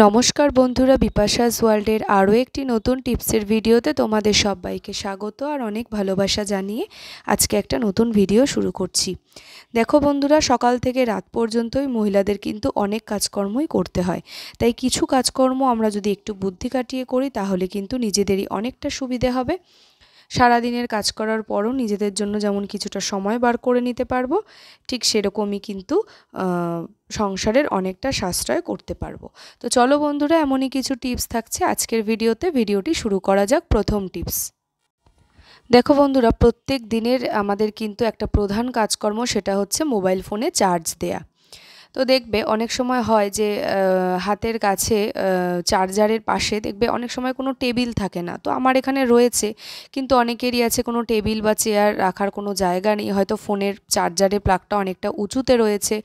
নমস্কার বন্ধুরা, বিপাশাস ওয়ার্ল্ডের আরও একটি নতুন টিপসের ভিডিওতে তোমাদের সবাইকে স্বাগত আর অনেক ভালোবাসা জানিয়ে আজকে একটা নতুন ভিডিও শুরু করছি। দেখো বন্ধুরা, সকাল থেকে রাত পর্যন্তই মহিলাদের কিন্তু অনেক কাজকর্মই করতে হয়। তাই কিছু কাজকর্ম আমরা যদি একটু বুদ্ধি কাটিয়ে করি তাহলে কিন্তু নিজেদেরই অনেকটা সুবিধে হবে। সারাদিনের কাজ করার পরও নিজেদের জন্য যেমন কিছুটা সময় বার করে নিতে পারবো, ঠিক সেরকমই কিন্তু সংসারের অনেকটা সাশ্রয় করতে পারবো। তো চলো বন্ধুরা, এমনই কিছু টিপস থাকছে আজকের ভিডিওতে। ভিডিওটি শুরু করা যাক। প্রথম টিপস, দেখো বন্ধুরা, প্রত্যেক দিনের আমাদের কিন্তু একটা প্রধান কাজকর্ম, সেটা হচ্ছে মোবাইল ফোনে চার্জ দেয়া। তো দেখবে অনেক সময় হয় যে হাতের কাছে চার্জারের পাশে দেখবে অনেক সময় কোনো টেবিল থাকে না। তো আমার এখানে রয়েছে, কিন্তু অনেকেরই আছে কোনো টেবিল বা চেয়ার রাখার কোনো জায়গা নেই, হয়তো ফোনের চার্জারের প্লাগটা অনেকটা উঁচুতে রয়েছে।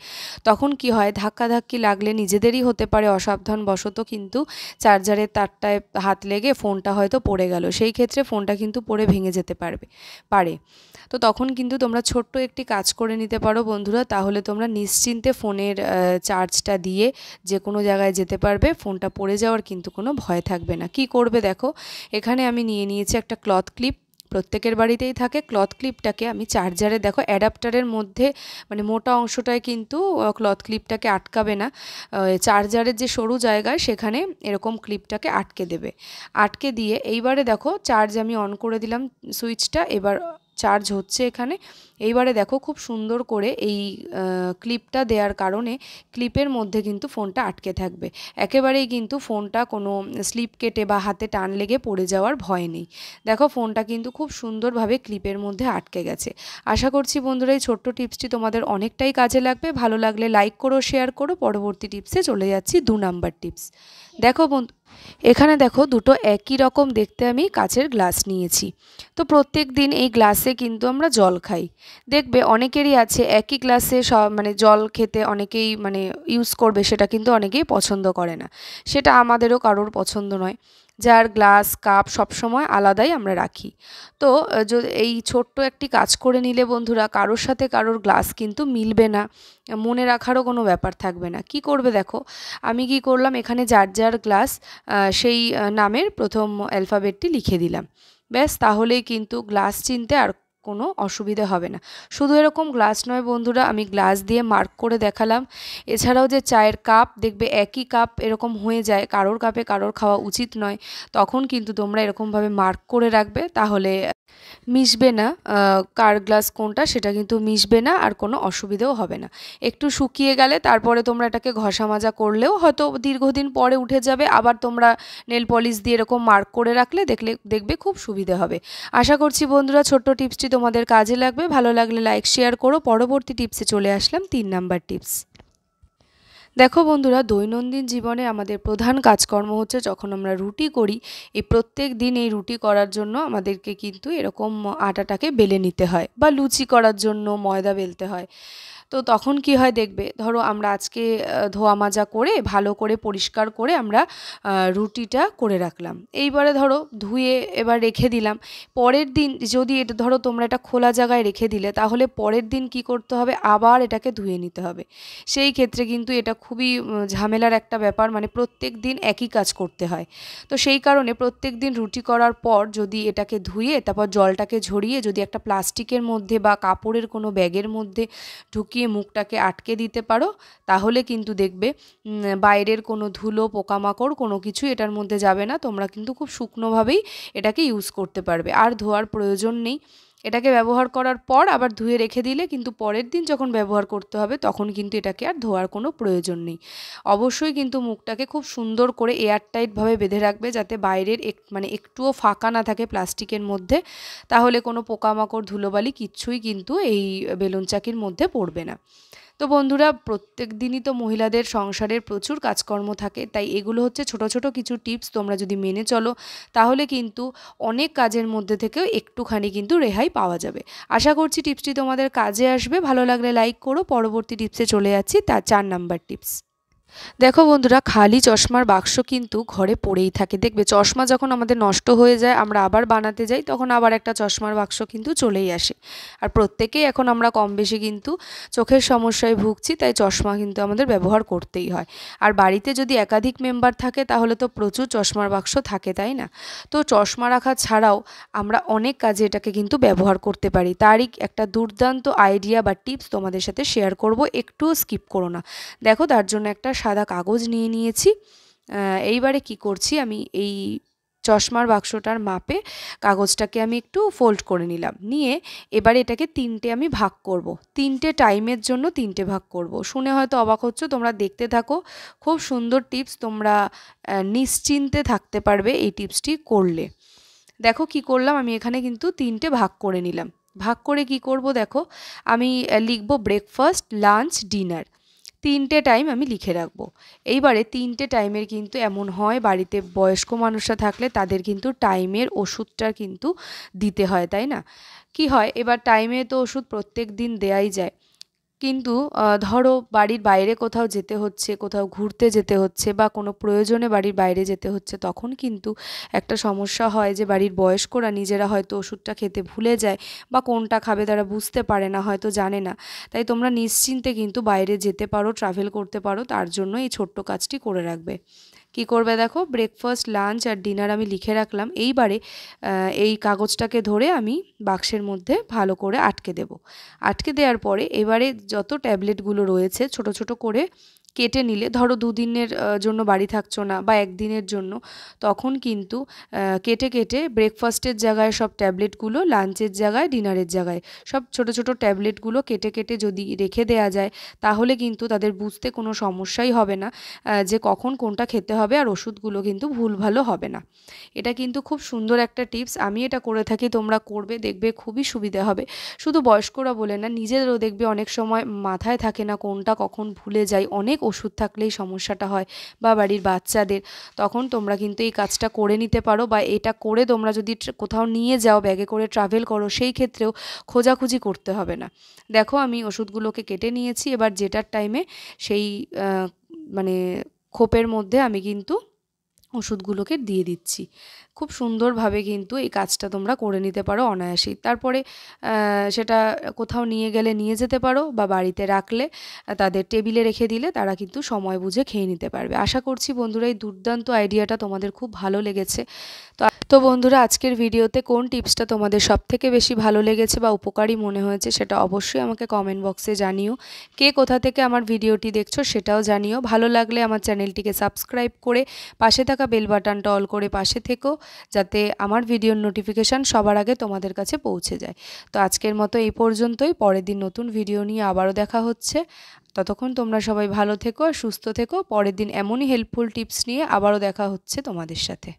তখন কি হয়, ধাক্কাধাক্কি লাগলে নিজেদেরই হতে পারে অসাবধানবশত কিন্তু চার্জারের তারটায় হাত লেগে ফোনটা হয়তো পড়ে গেল। সেই ক্ষেত্রে ফোনটা কিন্তু পড়ে ভেঙে যেতে পারে। তো তখন কিন্তু তোমরা ছোট্ট একটি কাজ করে নিতে পারো বন্ধুরা, তাহলে তোমরা নিশ্চিন্তে ফোনের চার্জটা দিয়ে যে কোনো জায়গায় যেতে পারবে, ফোনটা পড়ে যাওয়ার কিন্তু কোনো ভয় থাকবে না। কি করবে দেখো, এখানে আমি নিয়ে নিয়েছি একটা ক্লথ ক্লিপ। প্রত্যেকের বাড়িতেই থাকে। ক্লথ ক্লিপটাকে আমি চার্জারে, দেখো অ্যাডাপ্টারের মধ্যে মানে মোটা অংশটায় কিন্তু ক্লথ ক্লিপটাকে আটকাবে না, চার্জারের যে সরু জায়গায় সেখানে এরকম ক্লিপটাকে আটকে দেবে। আটকে দিয়ে এইবারে দেখো চার্জ আমি অন করে দিলাম সুইচটা, এবার চার্জ হচ্ছে এখানে। এইবারে দেখো খুব সুন্দর করে এই ক্লিপটা দেওয়ার কারণে ক্লিপের মধ্যে কিন্তু ফোনটা আটকে থাকবে। একেবারেই কিন্তু ফোনটা কোনো স্লিপ কেটে বা হাতে টান লেগে পড়ে যাওয়ার ভয় নেই। দেখো ফোনটা কিন্তু খুব সুন্দরভাবে ক্লিপের মধ্যে আটকে গেছে। আশা করছি বন্ধুরা এই ছোট্ট টিপসটি তোমাদের অনেকটাই কাজে লাগবে। ভালো লাগলে লাইক করো, শেয়ার করো। পরবর্তী টিপসে চলে যাচ্ছি, 2 নাম্বার টিপস। দেখো বন্ধু, এখানে দেখো দুটো একই রকম দেখতে আমি কাচের গ্লাস নিয়েছি। তো প্রত্যেক দিন এই গ্লাসে কিন্তু আমরা জল খাই। দেখবে অনেকেরই আছে একই গ্লাসে সব মানে জল খেতে অনেকেই মানে ইউজ করবে, সেটা কিন্তু অনেকেই পছন্দ করে না। সেটা আমাদেরও কারোর পছন্দ নয়, যার গ্লাস কাপ সবসময় আলাদাই আমরা রাখি। তো এই ছোট্ট একটি কাজ করে নিলে বন্ধুরা, কারোর সাথে কারোর গ্লাস কিন্তু মিলবে না, মনে রাখারও কোনো ব্যাপার থাকবে না। কি করবে দেখো, আমি কি করলাম, এখানে যার যার গ্লাস সেই নামের প্রথম অ্যালফাবেটটি লিখে দিলাম। ব্যাস, তাহলেই কিন্তু গ্লাস চিনতে আর কোনো অসুবিধা হবে না। শুধু এরকম গ্লাস নয় বন্ধুরা, আমি গ্লাস দিয়ে মার্ক করে দেখালাম। এছাড়াও যে চায়ের কাপ, দেখবে একই কাপ এরকম হয়ে যায়, কারোর কাপে কারোর খাওয়া উচিত নয়। তখন কিন্তু তোমরা এরকমভাবে মার্ক করে রাখবে, তাহলে মিশবে না কার গ্লাস কোনটা, সেটা কিন্তু মিশবে না আর কোনো অসুবিধাও হবে না। একটু শুকিয়ে গেলে তারপরে তোমরা এটাকে ঘষা মাজা করলেও হয়তো দীর্ঘদিন পরে উঠে যাবে। আবার তোমরা নেল পলিশ দিয়ে এরকম মার্ক করে রাখলে দেখবে খুব সুবিধে হবে। আশা করছি বন্ধুরা ছোট্ট টিপসটি তোমাদের কাজে লাগবে। ভালো লাগলে লাইক শেয়ার করো। পরবর্তী টিপসে চলে আসলাম, 3 নাম্বার টিপস। দেখো বন্ধুরা, দৈনন্দিন জীবনে আমাদের প্রধান কাজকর্ম হচ্ছে যখন আমরা রুটি করি, এই প্রত্যেক দিন এই রুটি করার জন্য আমাদেরকে কিন্তু এরকম আটাটাকে বেলে নিতে হয়, বা লুচি করার জন্য ময়দা বেলতে হয়। তো তখন কি হয় দেখবে, ধরো আমরা আজকে ধোয়া মাজা করে ভালো করে পরিষ্কার করে আমরা রুটিটা করে রাখলাম। এইবারে ধরো ধুয়ে এবার রেখে দিলাম। পরের দিন যদি এটা ধরো তোমরা এটা খোলা জায়গায় রেখে দিলে, তাহলে পরের দিন কি করতে হবে, আবার এটাকে ধুয়ে নিতে হবে। সেই ক্ষেত্রে কিন্তু এটা খুবই ঝামেলার একটা ব্যাপার, মানে প্রত্যেক দিন একই কাজ করতে হয়। তো সেই কারণে প্রত্যেক দিন রুটি করার পর যদি এটাকে ধুয়ে তারপর জলটাকে ঝরিয়ে যদি একটা প্লাস্টিকের মধ্যে বা কাপড়ের কোনো ব্যাগের মধ্যে ঢুকিয়ে মুখটাকে আটকে দিতে পারো, তাহলে কিন্তু দেখবে বাইরের কোনো ধুলো পোকামাকড় কোনো কিছু এটার মধ্যে যাবে না। তোমরা কিন্তু খুব শুকনোভাবেই এটাকে ইউজ করতে পারবে, আর ধোয়ার প্রয়োজন নেই। এটাকে ব্যবহার করার পর আবার ধুয়ে রেখে দিলে কিন্তু পরের দিন যখন ব্যবহার করতে হবে তখন কিন্তু এটাকে আর ধোয়ার কোনো প্রয়োজন নেই। অবশ্যই কিন্তু মুখটাকে খুব সুন্দর করে এয়ারটাইটভাবে বেঁধে রাখবে, যাতে বাইরের মানে একটুও ফাঁকা না থাকে প্লাস্টিকের মধ্যে, তাহলে কোনো পোকামাকড় ধুলোবালি কিচ্ছুই কিন্তু এই বেলুন চাকির মধ্যে পড়বে না। তো বন্ধুরা, প্রত্যেক দিনই তো মহিলাদের সংসারের প্রচুর কাজকর্ম থাকে, তাই এগুলো হচ্ছে ছোট ছোট কিছু টিপস। তোমরা যদি মেনে চলো তাহলে কিন্তু অনেক কাজের মধ্যে থেকেও একটুখানি কিন্তু রেহাই পাওয়া যাবে। আশা করছি টিপসটি তোমাদের কাজে আসবে। ভালো লাগলে লাইক করো। পরবর্তী টিপসে চলে যাচ্ছি, তার 4 নাম্বার টিপস। দেখো বন্ধুরা, খালি চশমার বাক্স কিন্তু ঘরে পড়েই থাকে। দেখবে চশমা যখন আমাদের নষ্ট হয়ে যায়, আমরা আবার বানাতে যাই, তখন আবার একটা চশমার বাক্স কিন্তু চলেই আসে। আর প্রত্যেকেই এখন আমরা কম বেশি কিন্তু চোখের সমস্যায় ভুগছি, তাই চশমা কিন্তু আমাদের ব্যবহার করতেই হয়। আর বাড়িতে যদি একাধিক মেম্বার থাকে তাহলে তো প্রচুর চশমার বাক্স থাকে, তাই না? তো চশমা রাখা ছাড়াও আমরা অনেক কাজে এটাকে কিন্তু ব্যবহার করতে পারি। তারই একটা দুর্দান্ত আইডিয়া বা টিপস তোমাদের সাথে শেয়ার করব, একটুও স্কিপ করো না। দেখো, তার জন্য একটা সাদা কাগজ নিয়ে নিয়েছি। এইবারে কি করছি, আমি এই চশমার বাক্সটার মাপে কাগজটাকে আমি একটু ফোল্ড করে নিলাম, নিয়ে এবারে এটাকে তিনটে আমি ভাগ করব। তিনটে টাইমের জন্য তিনটে ভাগ করব। শুনে হয়তো অবাক হচ্ছ, তোমরা দেখতে থাকো। খুব সুন্দর টিপস, তোমরা নিশ্চিন্তে থাকতে পারবে এই টিপসটি করলে। দেখো কি করলাম, আমি এখানে কিন্তু তিনটে ভাগ করে নিলাম। ভাগ করে কি করব, দেখো আমি লিখব ব্রেকফাস্ট, লাঞ্চ, ডিনার। তিনটে টাইম আমি লিখে রাখবো। এইবারে তিনটে টাইমের কিন্তু এমন হয়, বাড়িতে বয়স্ক মানুষরা থাকলে তাদের কিন্তু টাইমের ওষুধটা কিন্তু দিতে হয়, তাই না? কি হয়, এবার টাইমে তো ওষুধ প্রত্যেক দিন দেয়াই যায়, কিন্তু ধরো বাড়ির বাইরে কোথাও যেতে হচ্ছে, কোথাও ঘুরতে যেতে হচ্ছে, বা কোনো প্রয়োজনে বাড়ির বাইরে যেতে হচ্ছে, তখন কিন্তু একটা সমস্যা হয় যে বাড়ির বয়স্করা নিজেরা হয়তো ওষুধটা খেতে ভুলে যায়, বা কোনটা খাবে তারা বুঝতে পারে না, হয়তো জানে না। তাই তোমরা নিশ্চিন্তে কিন্তু বাইরে যেতে পারো, ট্রাভেল করতে পারো, তার জন্য এই ছোট্ট কাজটি করে রাখবে। কি করবে, দেখো ব্রেকফাস্ট, লাঞ্চ আর ডিনার আমি লিখে রাখলাম। এইবারে এই কাগজটাকে ধরে আমি বাক্সের মধ্যে ভালো করে আটকে দেব। আটকে দেওয়ার পরে এবারে যত ট্যাবলেটগুলো রয়েছে ছোট ছোট করে কেটে নিলে, ধরো দুদিনের জন্য বাড়ি থাকছো না বা একদিনের জন্য, তখন কিন্তু কেটে কেটে ব্রেকফাস্টের জায়গায় সব ট্যাবলেটগুলো, লাঞ্চের জায়গায়, ডিনারের জায়গায় সব ছোট ছোট ট্যাবলেটগুলো কেটে কেটে যদি রেখে দেওয়া যায়, তাহলে কিন্তু তাদের বুঝতে কোনো সমস্যাই হবে না যে কখন কোনটা খেতে হবে, আর ওষুধগুলো কিন্তু ভুলভালও হবে না। এটা কিন্তু খুব সুন্দর একটা টিপস, আমি এটা করে থাকি, তোমরা করবে, দেখবে খুবই সুবিধা হবে। শুধু বয়স্করা বলে না, নিজেদেরও দেখবে অনেক সময় মাথায় থাকে না কোনটা কখন ভুলে যাই, অনেক ওষুধ থাকলেই সমস্যাটা হয়, বা বাড়ির বাচ্চাদের। তখন তোমরা কিন্তু এই কাজটা করে নিতে পারো, বা এটা করে তোমরা যদি কোথাও নিয়ে যাও, ব্যাগে করে ট্রাভেল করো, সেই ক্ষেত্রেও খোঁজাখুঁজি করতে হবে না। দেখো আমি ওষুধগুলোকে কেটে নিয়েছি, এবার যেটার টাইমে সেই মানে খোপের মধ্যে আমি কিন্তু ওষুধগুলোকে দিয়ে দিচ্ছি। খুব সুন্দরভাবে কিন্তু এই কাজটা তোমরা করে নিতে পারো অনায়াসেই। তারপরে সেটা কোথাও নিয়ে গেলে নিয়ে যেতে পারো, বা বাড়িতে রাখলে তাদের টেবিলে রেখে দিলে তারা কিন্তু সময় বুঝে খেয়ে নিতে পারবে। আশা করছি বন্ধুরা এই দুর্দান্ত আইডিয়াটা তোমাদের খুব ভালো লেগেছে। তো বন্ধুরা, আজকের ভিডিওতে কোন টিপসটা তোমাদের সবথেকে বেশি ভালো লেগেছে বা উপকারী মনে হয়েছে সেটা অবশ্যই আমাকে কমেন্ট বক্সে জানিও। কে কোথা থেকে আমার ভিডিওটি দেখছো সেটাও জানিও। ভালো লাগলে আমার চ্যানেলটিকে সাবস্ক্রাইব করে পাশে থাকা বেল বাটনটা অল করে পাশে থেকো, যাতে আমার ভিডিওর নোটিফিকেশান সবার আগে তোমাদের কাছে পৌঁছে যায়। তো আজকের মতো এই পর্যন্তই, পরের দিন নতুন ভিডিও নিয়ে আবারও দেখা হচ্ছে। ততক্ষণ তোমরা সবাই ভালো থেকো আর সুস্থ থেকো। পরের দিন এমনই হেল্পফুল টিপস নিয়ে আবারও দেখা হচ্ছে তোমাদের সাথে।